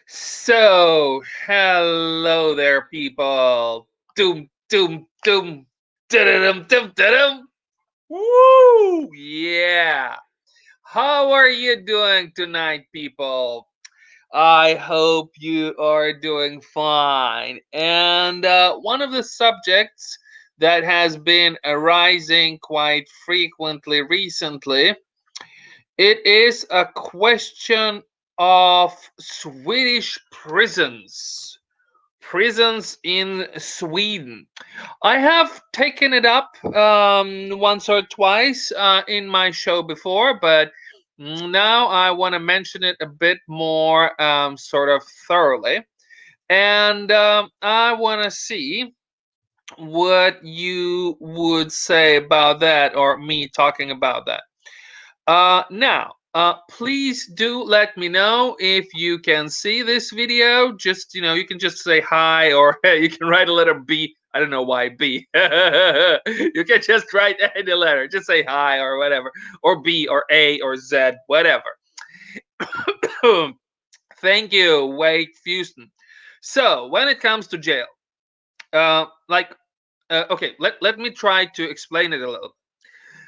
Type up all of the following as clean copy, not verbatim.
So, hello there, people. Doom, doom, doom, da-da-dum, dum, da-dum. Woo! Yeah. How are you doing tonight, people? I hope you are doing fine. And one of the subjects that has been arising quite frequently recently, it is a question of Swedish prisons in Sweden. I have taken it up once or twice in my show before, but now I want to mention it a bit more sort of thoroughly. And I want to see what you would say about that, or me talking about that. Now, please do let me know if you can see this video. Just, you can just say hi, or hey, you can write a letter B. I don't know why B. You can just write any letter. Just say hi or whatever, or B or A or Z, whatever. Thank you, Wade Houston. So, when it comes to jail, like, okay, let me try to explain it a little.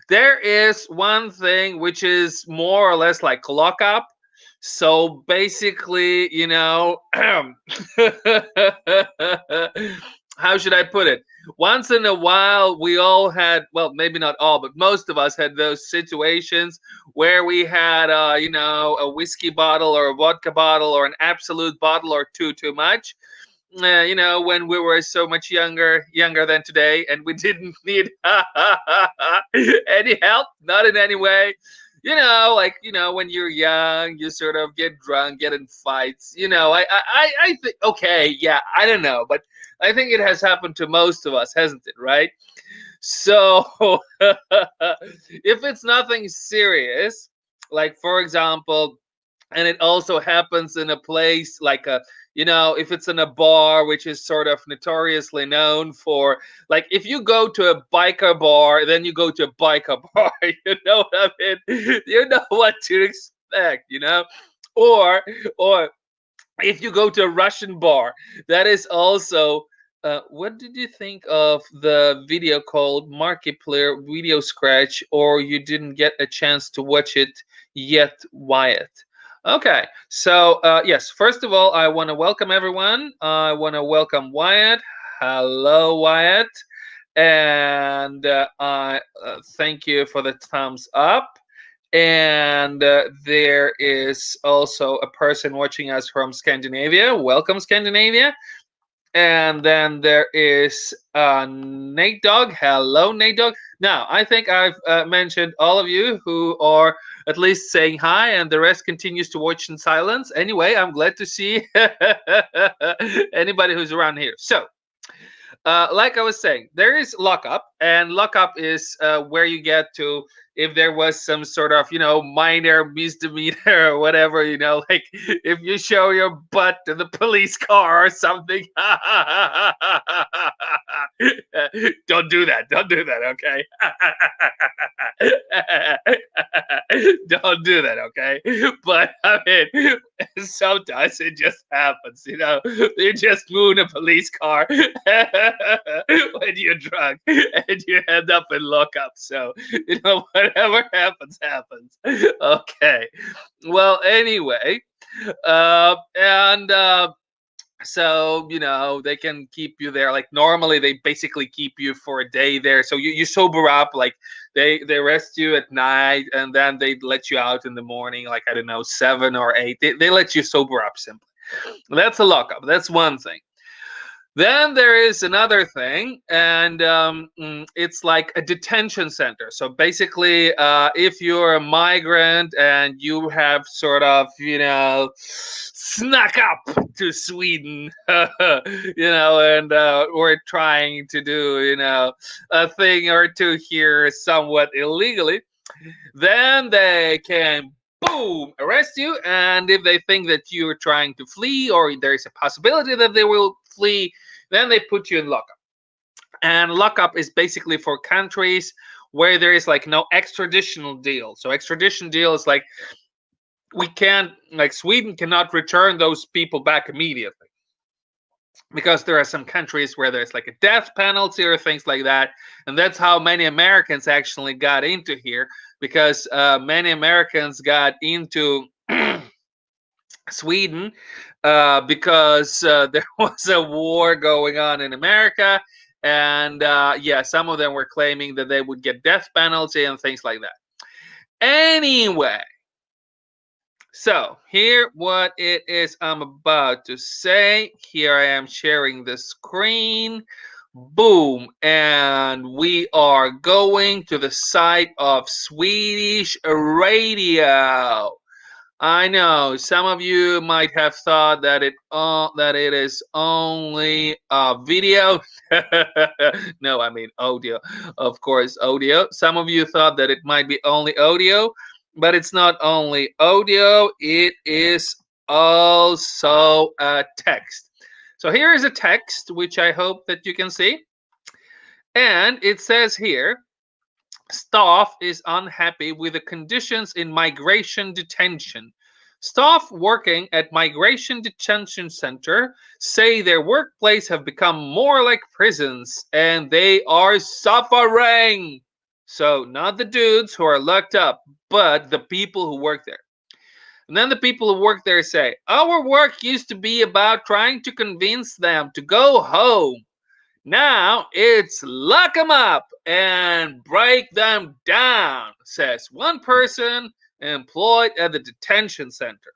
There is one thing which is more or less like lockup. So basically, how should I put it? Once in a while, we all had, well, maybe not all, but most of us had those situations where we had, a whiskey bottle or a vodka bottle or an absolute bottle or two too much. When we were so much younger than today, and we didn't need any help, not in any way. Like when you're young, you sort of get drunk, get in fights. I think, okay, yeah, I don't know, but I think it has happened to most of us, hasn't it? Right? So, if it's nothing serious, like for example, and it also happens in a place like a, if it's in a bar which is sort of notoriously known for, like, if you go to a biker bar, then you go to a biker bar. You know what I mean? You know what to expect, or if you go to a Russian bar, that is also. What did you think of the video called Markiplier Video Scratch, or you didn't get a chance to watch it yet, Wyatt? Okay, so yes, first of all, I want to welcome everyone. I want to welcome Wyatt. Hello, Wyatt. And I thank you for the thumbs up. And there is also a person watching us from Scandinavia. Welcome, Scandinavia. And then there is Nate Dog. Hello, Nate Dog. Now, I think I've mentioned all of you who are at least saying hi, and the rest continues to watch in silence. Anyway, I'm glad to see anybody who's around here. So, like I was saying, there is lockup, and lockup is where you get to if there was some sort of minor misdemeanor or whatever. Like if you show your butt to the police car or something. Don't do that. Don't do that. Okay. Don't do that. Okay. But I mean, sometimes it just happens. You just moon a police car when you're drunk and you end up in lockup. So, whatever happens, happens. Okay. Well, anyway, and so they can keep you there. Like normally they basically keep you for a day there, so you sober up. Like they arrest you at night, and then they let you out in the morning, like I don't know, 7 or 8. They let you sober up simply. That's a lockup. That's one thing. Then there is another thing, and it's like a detention center. So basically, if you're a migrant and you have sort of, snuck up to Sweden, and we're trying to do, a thing or two here somewhat illegally, then they can boom arrest you. And if they think that you're trying to flee, or there is a possibility that they will flee, then they put you in lockup. And lockup is basically for countries where there is like no extraditional deal. So extradition deal is like we can't, like, Sweden cannot return those people back immediately, because there are some countries where there's like a death penalty or things like that. And that's how many Americans actually got into here, because many Americans got into Sweden because there was a war going on in America. And yeah, some of them were claiming that they would get death penalty and things like that. Anyway, so here what it is I'm about to say. Here I am sharing the screen. Boom. And we are going to the site of Swedish radio. I know some of you might have thought that it is only video. No, I mean audio. Of course, audio. Some of you thought that it might be only audio, but it's not only audio, it is also a text. So here is a text which I hope that you can see. And it says here, staff is unhappy with the conditions in migration detention. Staff working at Migration Detention Center say their workplace have become more like prisons and they are suffering. So, not the dudes who are locked up, but the people who work there. And then the people who work there say, our work used to be about trying to convince them to go home. Now it's lock them up and break them down, says one person employed at the detention center.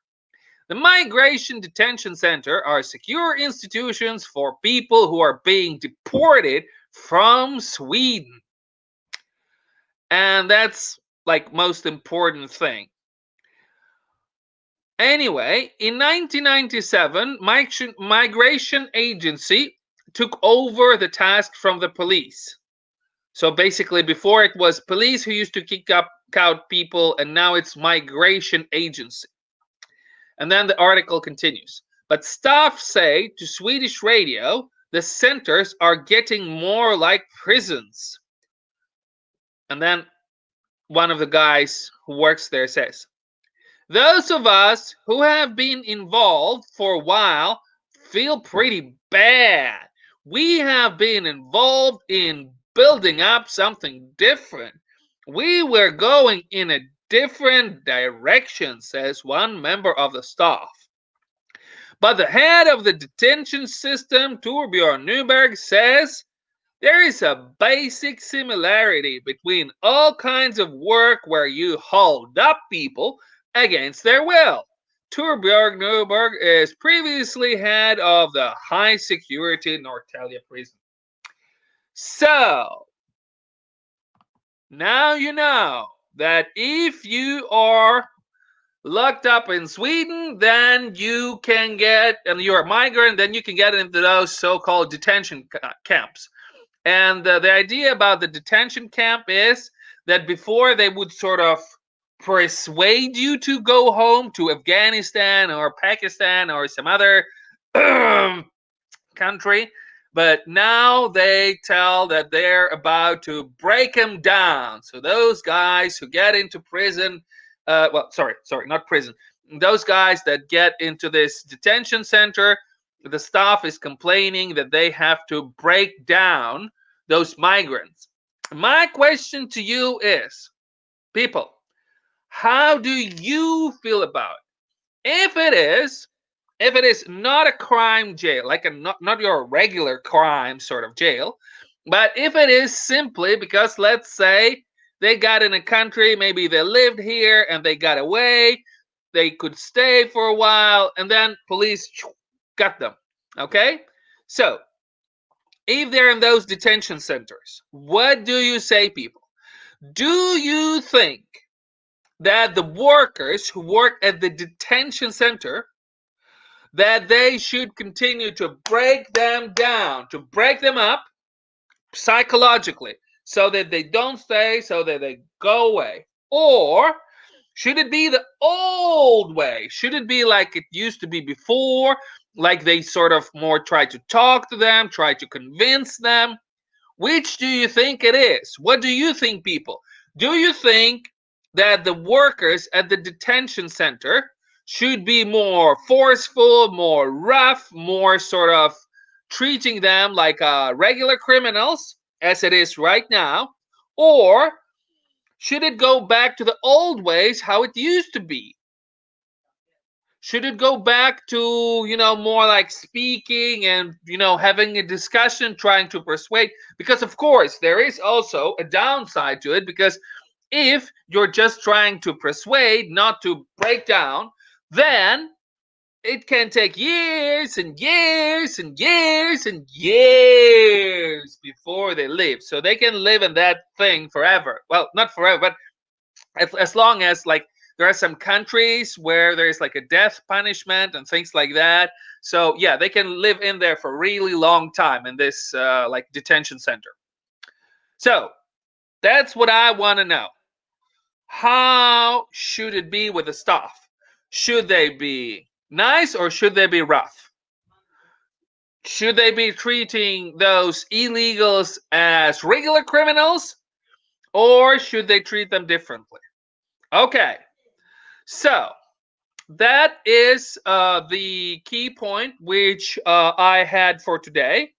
The Migration Detention Center are secure institutions for people who are being deported from Sweden. And that's like most important thing. Anyway, in 1997, Migration Agency took over the task from the police. So basically, before it was police who used to kick out people, and now it's Migration Agency. And then the article continues. But staff say to Swedish radio, the centers are getting more like prisons. And then one of the guys who works there says, those of us who have been involved for a while feel pretty bad. We have been involved in building up something different. We were going in a different direction, says one member of the staff. But the head of the detention system, Torbjörn Nyberg, says there is a basic similarity between all kinds of work where you hold up people against their will. Torbjörn Nyberg is previously head of the high security Norrtälje prison. So, now you know that if you are locked up in Sweden, then you can get, and you're a migrant, then you can get into those so-called detention camps. And the idea about the detention camp is that before they would sort of persuade you to go home to Afghanistan or Pakistan or some other country, but now they tell that they're about to break them down. So those guys who get into prison, not prison, those guys that get into this detention center, the staff is complaining that they have to break down those migrants. My question to you is, people, how do you feel about it? If it is not a crime jail, like not your regular crime sort of jail, but if it is simply because, let's say, they got in a country, maybe they lived here and they got away, they could stay for a while, and then police got them. Okay? So, if they're in those detention centers, what do you say, people? Do you think that the workers who work at the detention center, that they should continue to break them down, to break them up psychologically, so that they don't stay, so that they go away? Or should it be the old way? Should it be like it used to be before, like they sort of more try to talk to them, try to convince them? Which do you think it is? What do you think, people? Do you think that the workers at the detention center should be more forceful, more rough, more sort of treating them like regular criminals as it is right now? Or should it go back to the old ways, how it used to be? Should it go back to, more like speaking and, having a discussion, trying to persuade? Because, of course, there is also a downside to it, because if you're just trying to persuade, not to break down, then it can take years and years and years and years before they live. So they can live in that thing forever. Well, not forever, but as long as, like, there are some countries where there is like a death punishment and things like that. So yeah, they can live in there for a really long time in this like detention center. So that's what I want to know. How should it be with the staff? Should they be nice or should they be rough? Should they be treating those illegals as regular criminals, or should they treat them differently? Okay, so that is the key point which I had for today.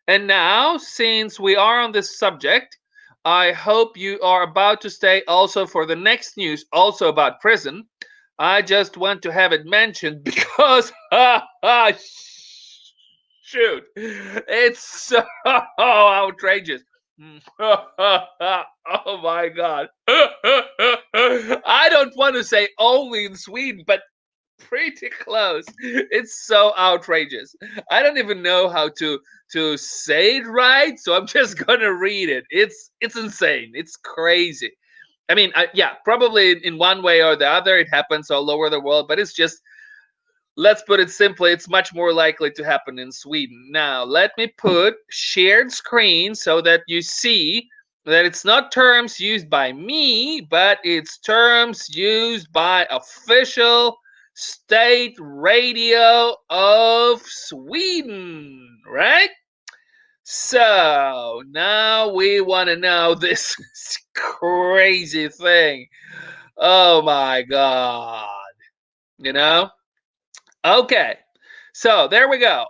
And now, since we are on this subject, I hope you are about to stay also for the next news, also about prison. I just want to have it mentioned because, shoot, it's so outrageous. Oh my God. I don't want to say only in Sweden, but pretty close. It's so outrageous. I don't even know how to say it right, so I'm just gonna read it. It's insane. It's crazy. I mean, yeah, probably in one way or the other, it happens all over the world, but it's just, let's put it simply, it's much more likely to happen in Sweden. Now, let me put shared screen so that you see that it's not terms used by me, but it's terms used by official state radio of Sweden, right? So now we want to know this crazy thing. Oh my God. You know? Okay. So there we go.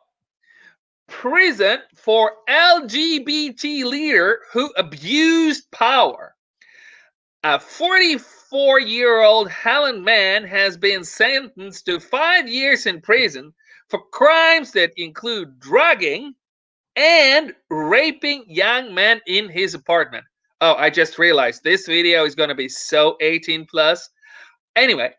Prison for LGBT leader who abused power. A 44-year-old Holland man has been sentenced to 5 years in prison for crimes that include drugging and raping young men in his apartment. Oh, I just realized this video is going to be so 18 plus. Anyway,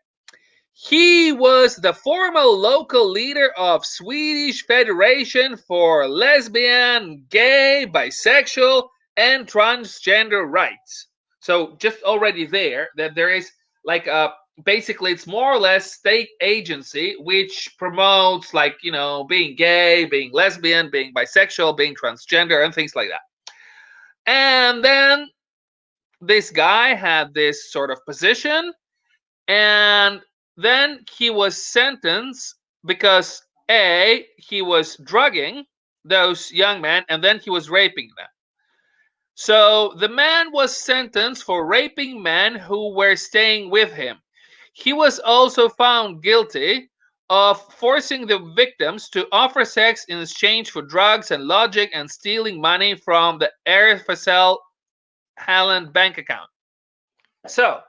he was the former local leader of Swedish Federation for Lesbian, Gay, Bisexual, and Transgender Rights. So just already that there is like a, basically it's more or less state agency which promotes, like, being gay, being lesbian, being bisexual, being transgender, and things like that. And then this guy had this sort of position, and then he was sentenced because he was drugging those young men, and then he was raping them. So the man was sentenced for raping men who were staying with him. He was also found guilty of forcing the victims to offer sex in exchange for drugs and lodging, and stealing money from the RFSL Halland bank account. So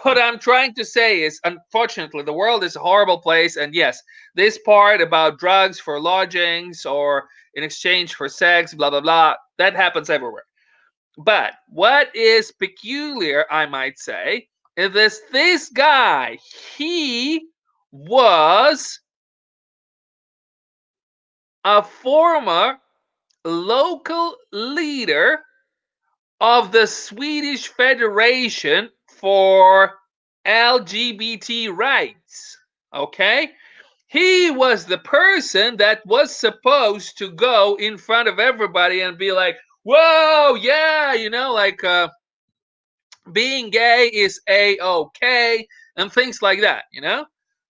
what I'm trying to say is, unfortunately, the world is a horrible place. And yes, this part about drugs for lodgings or in exchange for sex, blah, blah, blah, that happens everywhere. But what is peculiar, I might say, is this guy, he was a former local leader of the Swedish Federation for LGBT rights. Okay? He was the person that was supposed to go in front of everybody and be like, whoa, yeah, like being gay is a-okay, and things like that,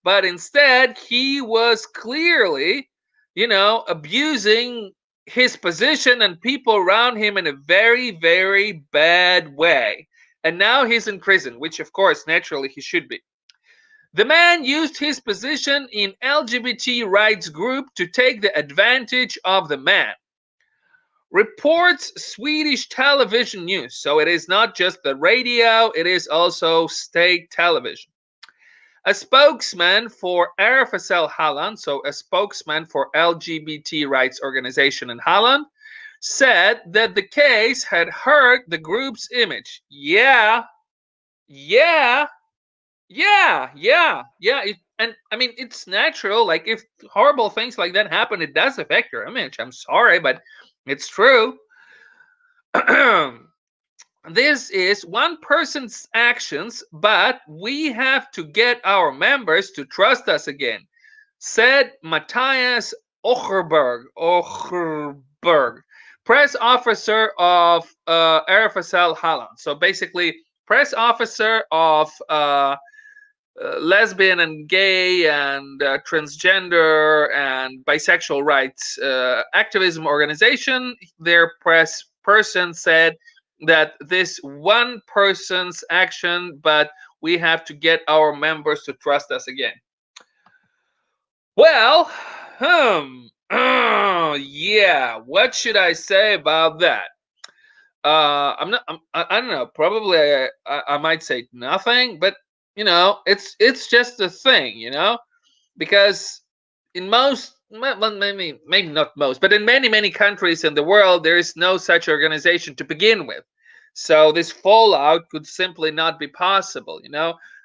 But instead, he was clearly, abusing his position and people around him in a very, very bad way. and now he's in prison, which of course, naturally, he should be. The man used his position in LGBT rights group to take the advantage of the man. Reports Swedish television news. So it is not just the radio, it is also state television. A spokesman for RFSL Holland, so a spokesman for LGBT rights organization in Holland, said that the case had hurt the group's image. Yeah. And I mean, it's natural. Like, if horrible things like that happen, it does affect your image. I'm sorry, but it's true. This is one person's actions, but we have to get our members to trust us again, said Matthias Ocherberg, press officer of RFSL Holland. So basically, press officer of lesbian and gay and transgender and bisexual rights activism organization. Their press person said that this one person's action, but we have to get our members to trust us again. Well, yeah, what should I say about that? I don't know. Probably I might say nothing, but it's just a thing, because in most, well, maybe not most, but in many countries in the world, there is no such organization to begin with. So this fallout could simply not be possible.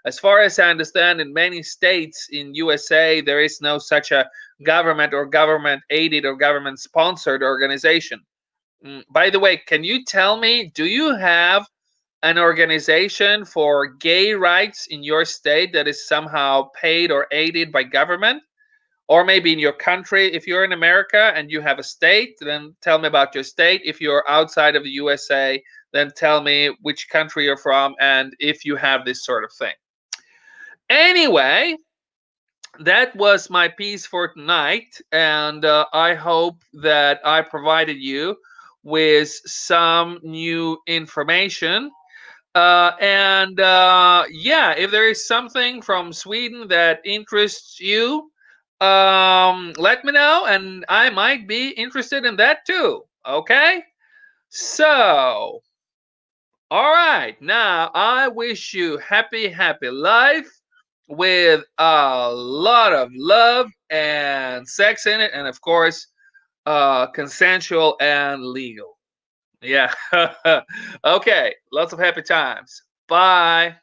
As far as I understand, in many states in USA, there is no such a government or government aided or government sponsored organization. By the way, can you tell me, do you have an organization for gay rights in your state that is somehow paid or aided by government? Or maybe in your country, if you're in America and you have a state, then tell me about your state. If you're outside of the USA, then tell me which country you're from and if you have this sort of thing. Anyway, that was my piece for tonight, and I hope that I provided you with some new information. Yeah, if there is something from Sweden that interests you, let me know, and I might be interested in that too. Okay? So, all right. Now, I wish you happy life with a lot of love and sex in it, and of course, consensual and legal. Yeah. Okay. Lots of happy times. Bye.